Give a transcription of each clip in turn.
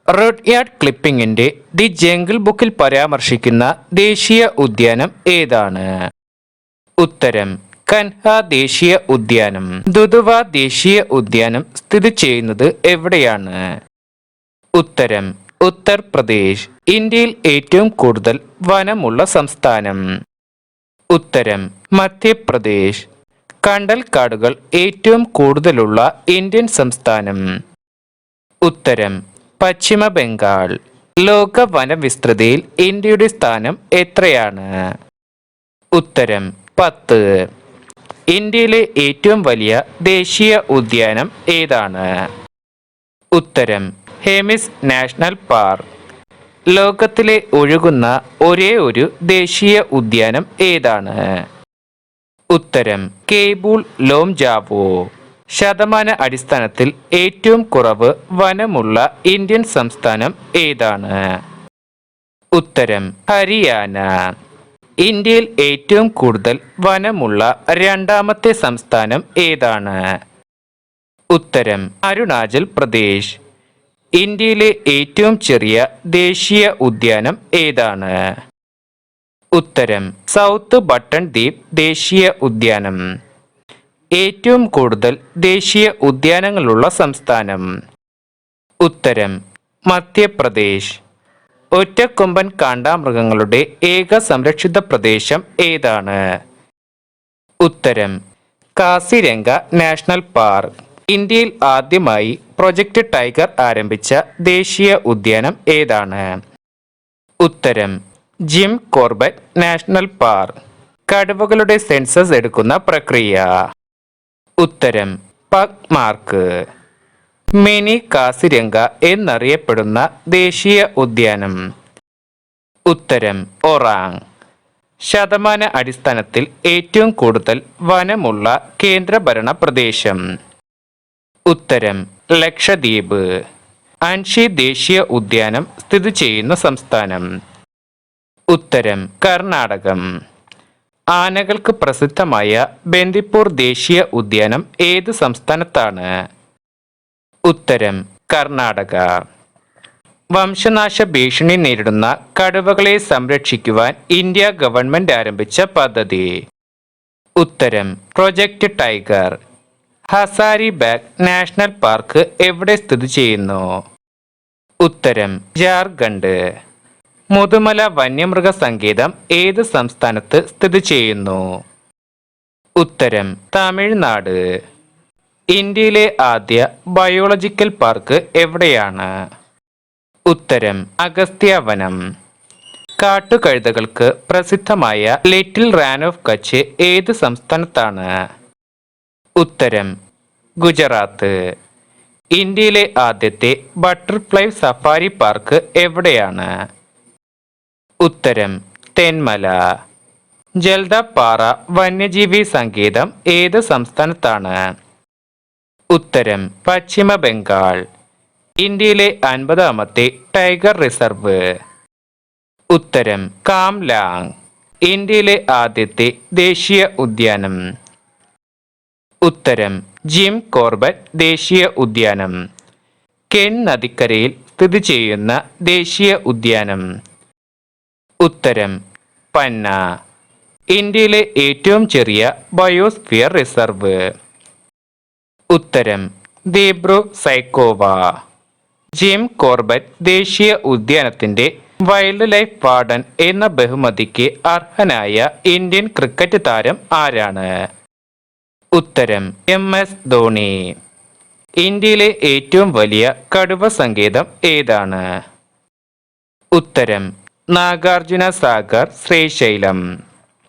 റെഡ്യാർഡ് ക്ലിപ്പിംഗിന്റെ the jungle ബുക്കിൽ പരാമർശിക്കുന്ന ദേശീയ ഉദ്യാനം ഏതാണ്? ഉത്തരം കൻഹ ദേശീയ ഉദ്യാനം. ദുധുവ ദേശീയ ഉദ്യാനം സ്ഥിതി ചെയ്യുന്നത് എവിടെയാണ്? ഉത്തരം ഉത്തർപ്രദേശ്. ഇന്ത്യയിൽ ഏറ്റവും കൂടുതൽ വനമുള്ള സംസ്ഥാനം? ഉത്തരം മധ്യപ്രദേശ്. കണ്ടൽക്കാടുകൾ ഏറ്റവും കൂടുതലുള്ള ഇന്ത്യൻ സംസ്ഥാനം? ഉത്തരം പശ്ചിമ ബംഗാൾ. ലോക വനവിസ്തൃതിയിൽ ഇന്ത്യയുടെ സ്ഥാനം എത്രയാണ്? ഉത്തരം 10. ഇന്ത്യയിലെ ഏറ്റവും വലിയ ദേശീയ ഉദ്യാനം ഏതാണ്? ഉത്തരം ഹെമിസ് നാഷണൽ പാർക്ക്. ലോകത്തിലെ ഒഴുകുന്ന ഒരേ ഒരു ദേശീയ ഉദ്യാനം ഏതാണ്? ഉത്തരം കേബിൾ ലോംജാവോ. ശതമാന അടിസ്ഥാനത്തിൽ ഏറ്റവും കുറവ് വനമുള്ള ഇന്ത്യൻ സംസ്ഥാനം ഏതാണ്? ഉത്തരം ഹരിയാന. ഇന്ത്യയിൽ ഏറ്റവും കൂടുതൽ വനമുള്ള രണ്ടാമത്തെ സംസ്ഥാനം ഏതാണ്? ഉത്തരം അരുണാചൽ പ്രദേശ്. ഇന്ത്യയിലെ ഏറ്റവും ചെറിയ ദേശീയ ഉദ്യാനം ഏതാണ്? ഉത്തരം സൗത്ത് ബട്ടൺ ദ്വീപ് ദേശീയ ഉദ്യാനം. ഏറ്റവും കൂടുതൽ ദേശീയ ഉദ്യാനങ്ങളുള്ള സംസ്ഥാനം? ഉത്തരം മധ്യപ്രദേശ്. ഒറ്റക്കൊമ്പൻ കാണ്ടാമൃഗങ്ങളുടെ ഏക സംരക്ഷിത പ്രദേശം ഏതാണ്? ഉത്തരം കാസിരംഗ നാഷണൽ പാർക്ക്. ഇന്ത്യയിൽ ആദ്യമായി പ്രൊജക്ട് ടൈഗർ ആരംഭിച്ച ദേശീയ ഉദ്യാനം ഏതാണ്? ഉത്തരം ജിം കോർബറ്റ് നാഷണൽ പാർക്ക്. കടുവകളുടെ സെൻസസ് എടുക്കുന്ന പ്രക്രിയ? ഉത്തരം പഗ്മാർക്ക്. മിനി കാസിരംഗ എന്നറിയപ്പെടുന്ന ദേശീയ ഉദ്യാനം? ഉത്തരം ഒറാങ്. ശതമാന അടിസ്ഥാനത്തിൽ ഏറ്റവും കൂടുതൽ വനമുള്ള കേന്ദ്രഭരണ പ്രദേശം? ഉത്തരം ലക്ഷദ്വീപ്. അൻഷി ദേശീയ ഉദ്യാനം സ്ഥിതി ചെയ്യുന്ന സംസ്ഥാനം? ഉത്തരം കർണാടകം. ആനകൾക്ക് പ്രസിദ്ധമായ ബന്ദിപ്പൂർ ദേശീയ ഉദ്യാനം ഏത് സംസ്ഥാനത്താണ്? ഉത്തരം കർണാടക. വംശനാശ ഭീഷണി നേരിടുന്ന കടുവകളെ സംരക്ഷിക്കുവാൻ ഇന്ത്യ ഗവൺമെന്റ് ആരംഭിച്ച പദ്ധതി? ഉത്തരം project tiger. Hazaribagh national park എവിടെ സ്ഥിതി ചെയ്യുന്നു? ഉത്തരം ജാർഖണ്ഡ്. മുതുമല വന്യമൃഗ സങ്കേതം ഏത് സംസ്ഥാനത്ത് സ്ഥിതി ചെയ്യുന്നു? ഉത്തരം തമിഴ്നാട്. ഇന്ത്യയിലെ ആദ്യ ബയോളജിക്കൽ പാർക്ക് എവിടെയാണ്? ഉത്തരം അഗസ്ത്യ-വനം. കാട്ടുകഴുതകൾക്ക് പ്രസിദ്ധമായ ലിറ്റിൽ റാൻ ഓഫ് കച്ച് ഏത് സംസ്ഥാനത്താണ്? ഉത്തരം ഗുജറാത്ത്. ഇന്ത്യയിലെ ആദ്യത്തെ ബട്ടർഫ്ലൈ സഫാരി പാർക്ക് എവിടെയാണ്? ഉത്തരം തെന്മല. ജൽദാപാറ വന്യജീവി സങ്കേതം ഏത് സംസ്ഥാനത്താണ്? ഉത്തരം പശ്ചിമ ബംഗാൾ. ഇന്ത്യയിലെ 50ാമത്തെ ടൈഗർ റിസർവ്? ഉത്തരം കാംലാങ്. ഇന്ത്യയിലെ ആദ്യത്തെ ദേശീയ ഉദ്യാനം? ഉത്തരം ജിം കോർബറ്റ് ദേശീയ ഉദ്യാനം. കെൻ നദിക്കരയിൽ സ്ഥിതി ചെയ്യുന്ന ദേശീയ ഉദ്യാനം? ഉത്തരം പന്ന. ഇന്ത്യയിലെ ഏറ്റവും ചെറിയ ബയോസ്ഫിയർ റിസർവ്? ഉത്തരം ദീബ്രു സൈക്കോവ. ജിം കോർബറ്റ് ദേശീയ ഉദ്യാനത്തിന്റെ വൈൽഡ് ലൈഫ് വാർഡൻ എന്ന ബഹുമതിക്ക് അർഹനായ ഇന്ത്യൻ ക്രിക്കറ്റ് താരം ആരാണ്? ഉത്തരം MS ധോണി. ഇന്ത്യയിലെ ഏറ്റവും വലിയ കടുവ സങ്കേതം ഏതാണ്? ഉത്തരം നാഗാർജുന സാഗർ ശ്രീശൈലം.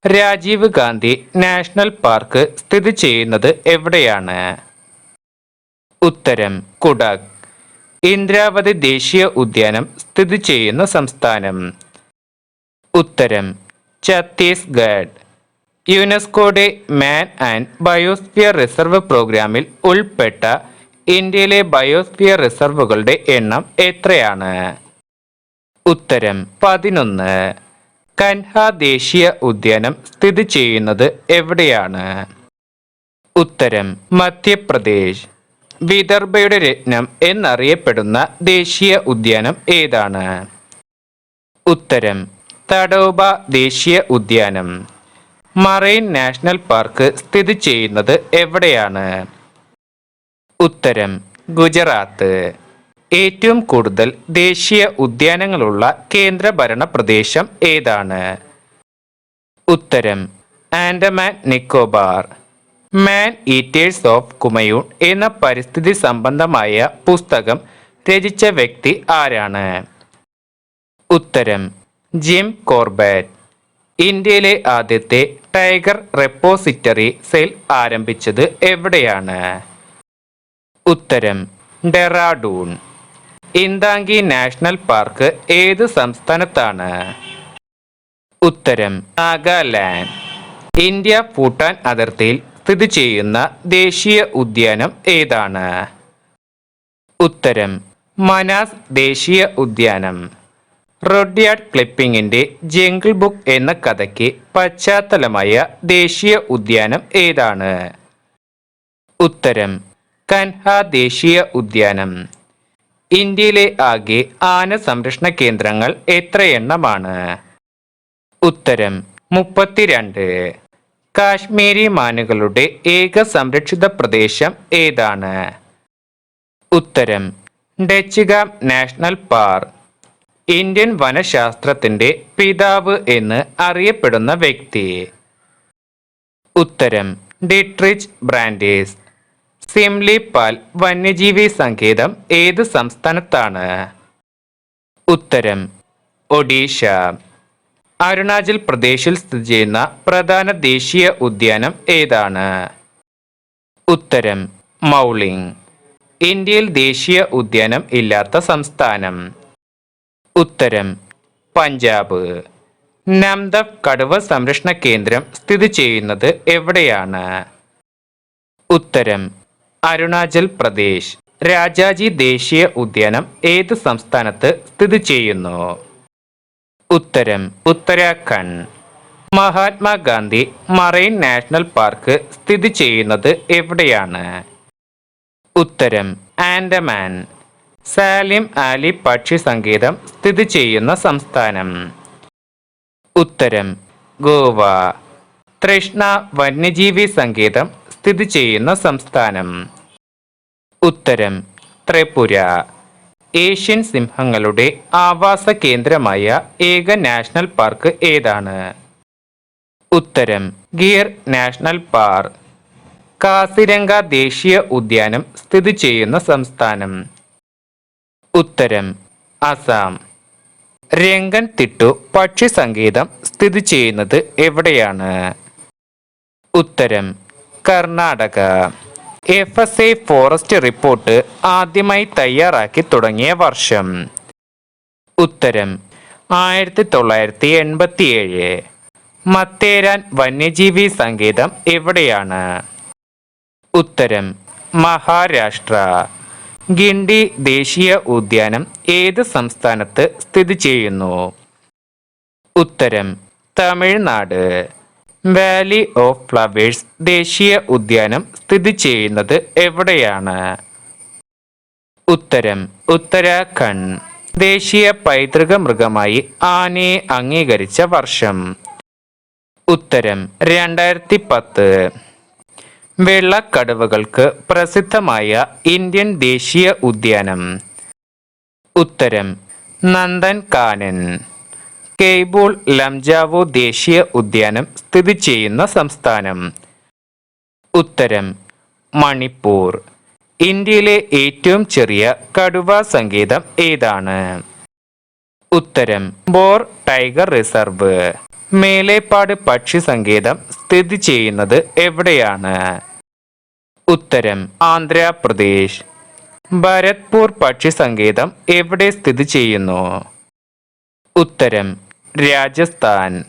രാജീവ് ഗാന്ധി നാഷണൽ പാർക്ക് സ്ഥിതി ചെയ്യുന്നത് എവിടെയാണ്? ഉത്തരം കുടക്. ഇന്ദ്രാവതി ദേശീയ ഉദ്യാനം സ്ഥിതി ചെയ്യുന്ന സംസ്ഥാനം? ഉത്തരം ഛത്തീസ്ഗഡ്. യുനെസ്കോയുടെ മാൻ ആൻഡ് ബയോസ്ഫിയർ റിസർവ് പ്രോഗ്രാമിൽ ഉൾപ്പെട്ട ഇന്ത്യയിലെ ബയോസ്ഫിയർ റിസർവുകളുടെ എണ്ണം എത്രയാണ്? ഉത്തരം 11. കൻഹ ദേശീയ ഉദ്യാനം സ്ഥിതി ചെയ്യുന്നത് എവിടെയാണ്? ഉത്തരം മധ്യപ്രദേശ്. വിദർഭയുടെ രത്നം എന്നറിയപ്പെടുന്ന ദേശീയ ഉദ്യാനം ഏതാണ്? ഉത്തരം തഡോബ ദേശീയ ഉദ്യാനം. മറൈൻ നാഷണൽ പാർക്ക് സ്ഥിതി ചെയ്യുന്നത് എവിടെയാണ്? ഉത്തരം ഗുജറാത്ത്. ഏറ്റവും കൂടുതൽ ദേശീയ ഉദ്യാനങ്ങളുള്ള കേന്ദ്രഭരണ പ്രദേശം ഏതാണ്? ഉത്തരം ആൻഡമാൻ നിക്കോബാർ. മാൻ ഈറ്റേഴ്സ് ഓഫ് കുമയൂൺ എന്ന പരിസ്ഥിതി സംബന്ധമായ പുസ്തകം രചിച്ച വ്യക്തി ആരാണ്? ഉത്തരം ജിം കോർബറ്റ്. ഇന്ത്യയിലെ ആദ്യത്തെ ടൈഗർ റെപ്പോസിറ്ററി സെൽ ആരംഭിച്ചത് എവിടെയാണ്? ഉത്തരം ഡെറാഡൂൺ. ഇന്താങ്കി നാഷണൽ പാർക്ക് ഏത് സംസ്ഥാനത്താണ്? ഉത്തരം നാഗാലാൻഡ്. ഇന്ത്യ ഭൂട്ടാൻ അതിർത്തിയിൽ സ്ഥിതി ചെയ്യുന്ന ദേശീയ ഉദ്യാനം ഏതാണ്? ഉത്തരം മനാസ് ദേശീയ ഉദ്യാനം. റൊഡ്യാർഡ് ക്ലിപ്പിംഗിന്റെ ജംഗിൾ ബുക്ക് എന്ന കഥയ്ക്ക് പശ്ചാത്തലമായ ദേശീയ ഉദ്യാനം ഏതാണ്? ഉത്തരം കൻഹ ദേശീയ ഉദ്യാനം. ഇന്ത്യയിലെ ആകെ ആന സംരക്ഷണ കേന്ദ്രങ്ങൾ എത്രയെണ്ണമാണ്? ഉത്തരം 32. കാശ്മീരി മാനുകളുടെ ഏക സംരക്ഷിത പ്രദേശം ഏതാണ്? ഉത്തരം ഡച്ചുഗാം നാഷണൽ പാർക്ക്. ഇന്ത്യൻ വനശാസ്ത്രത്തിന്റെ പിതാവ് എന്ന് അറിയപ്പെടുന്ന വ്യക്തി? ഉത്തരം ഡിട്രിച്ച് ബ്രാൻഡേസ്. സിംലിപാൽ വന്യജീവി സങ്കേതം ഏത് സംസ്ഥാനത്താണ്? ഉത്തരം ഒഡീഷ. അരുണാചൽ പ്രദേശിൽ സ്ഥിതി ചെയ്യുന്ന പ്രധാന ദേശീയ ഉദ്യാനം ഏതാണ്? ഉത്തരം മൗലിംഗ്. ഇന്ത്യയിൽ ദേശീയ ഉദ്യാനം ഇല്ലാത്ത സംസ്ഥാനം? ഉത്തരം പഞ്ചാബ്. നംദഫ് കടുവ സംരക്ഷണ കേന്ദ്രം സ്ഥിതി ചെയ്യുന്നത് എവിടെയാണ്? ഉത്തരം അരുണാചൽ പ്രദേശ്. രാജാജി ദേശീയ ഉദ്യാനം ഏത് സംസ്ഥാനത്ത് സ്ഥിതി ചെയ്യുന്നു? ഉത്തരം Uttarakhand. Mahatma Gandhi marine national park സ്ഥിതി ചെയ്യുന്നത് എവിടെയാണ്? ഉത്തരം ആൻഡമാൻ. സാലിം അലി പക്ഷി സങ്കേതം സ്ഥിതി ചെയ്യുന്ന സംസ്ഥാനം? ഉത്തരം ഗോവ. തൃഷ്ണ വന്യജീവി സങ്കേതം സ്ഥിതി ചെയ്യുന്ന സംസ്ഥാനം? ഉത്തരം ത്രിപുര. ഏഷ്യൻ സിംഹങ്ങളുടെ ആവാസ കേന്ദ്രമായ ഏക നാഷണൽ പാർക്ക് ഏതാണ്? ഉത്തരം ഗിർ നാഷണൽ പാർക്ക്. കാസിരംഗ ദേശീയ ഉദ്യാനം സ്ഥിതി ചെയ്യുന്ന സംസ്ഥാനം? ഉത്തരം അസം. രംഗൻ തിട്ടു പക്ഷി സങ്കേതം സ്ഥിതി ചെയ്യുന്നത് എവിടെയാണ്? ഉത്തരം കർണാടക. FSA ഫോറസ്റ്റ് റിപ്പോർട്ട് ആദ്യമായി തയ്യാറാക്കി തുടങ്ങിയ വർഷം? ഉത്തരം 1987. മത്തേരാൻ വന്യജീവി സങ്കേതം എവിടെയാണ്? ഉത്തരം മഹാരാഷ്ട്ര. ഗിണ്ടി ദേശീയ ഉദ്യാനം ഏത് സംസ്ഥാനത്ത് സ്ഥിതി ചെയ്യുന്നു? ഉത്തരം തമിഴ്നാട്. വാലി ഓഫ് ഫ്ലവേഴ്സ് ദേശീയ ഉദ്യാനം സ്ഥിതി ചെയ്യുന്നത് എവിടെയാണ്? ഉത്തരം ഉത്തരാഖണ്ഡ്. ദേശീയ പൈതൃക മൃഗമായി ആനയെ അംഗീകരിച്ച വർഷം? ഉത്തരം 2010. വെള്ളക്കടുവകൾക്ക് പ്രസിദ്ധമായ ഇന്ത്യൻ ദേശീയ ഉദ്യാനം? ഉത്തരം നന്ദൻകാനൻ. കെയ്ബൂൾ ലംജാവോ ദേശീയ ഉദ്യാനം സ്ഥിതി ചെയ്യുന്ന സംസ്ഥാനം? ഉത്തരം മണിപ്പൂർ. ഇന്ത്യയിലെ ഏറ്റവും ചെറിയ കടുവ സങ്കേതം ഏതാണ്? ഉത്തരം ബോർ ടൈഗർ റിസർവ്. മേലേപ്പാട് പക്ഷി സങ്കേതം സ്ഥിതി ചെയ്യുന്നത് എവിടെയാണ്? ഉത്തരം ആന്ധ്രാപ്രദേശ്. ഭരത്പൂർ പക്ഷി സങ്കേതം എവിടെ സ്ഥിതി ചെയ്യുന്നു? ഉത്തരം രാജസ്ഥാൻ.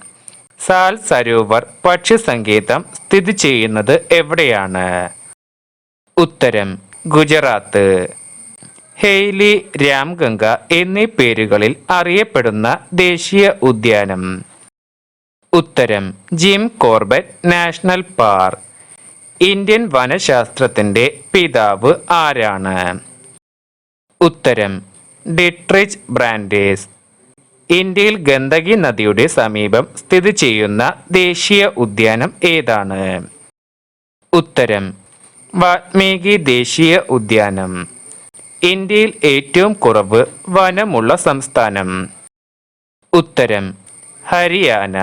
സാൽ സരോവർ പക്ഷി സങ്കേതം സ്ഥിതി ചെയ്യുന്നത് എവിടെയാണ്? ഉത്തരം ഗുജറാത്ത്. ഹെയ്ലി, രാംഗംഗ എന്നീ പേരുകളിൽ അറിയപ്പെടുന്ന ദേശീയ ഉദ്യാനം? ഉത്തരം Jim Corbett National Park. Indian വനശാസ്ത്രത്തിന്റെ പിതാവ് ആരാണ്? ഉത്തരം ഡിട്രിച്ച് ബ്രാൻഡേസ്. ഇന്ത്യയിൽ ഗണ്ഡകി നദിയുടെ സമീപം സ്ഥിതി ചെയ്യുന്ന ദേശീയ ഉദ്യാനം ഏതാണ്? ഉത്തരം വാൽമീകി ദേശീയ ഉദ്യാനം. ഇന്ത്യയിൽ ഏറ്റവും കുറവ് വനമുള്ള സംസ്ഥാനം? ഉത്തരം ഹരിയാന.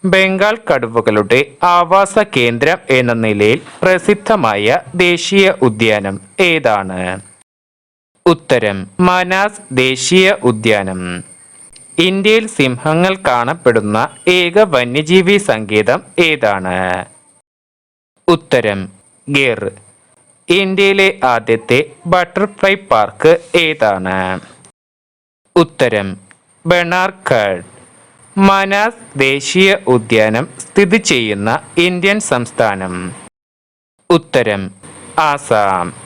ബംഗാൾ കടുവകളുടെ ആവാസ കേന്ദ്രം എന്ന നിലയിൽ പ്രസിദ്ധമായ ദേശീയ ഉദ്യാനം ഏതാണ്? ഉത്തരം മനാസ് ദേശീയ ഉദ്യാനം. ഇന്ത്യയിൽ സിംഹങ്ങൾ കാണപ്പെടുന്ന ഏക വന്യജീവി സങ്കേതം ഏതാണ്? ഉത്തരം ഗിർ. ഇന്ത്യയിലെ ആദ്യത്തെ ബട്ടർഫ്ലൈ പാർക്ക് ഏതാണ്? ഉത്തരം ബനാർഘഡ്. മനാസ് ദേശീയ ഉദ്യാനം സ്ഥിതി ചെയ്യുന്ന ഇന്ത്യൻ സംസ്ഥാനം? ഉത്തരം ആസാം.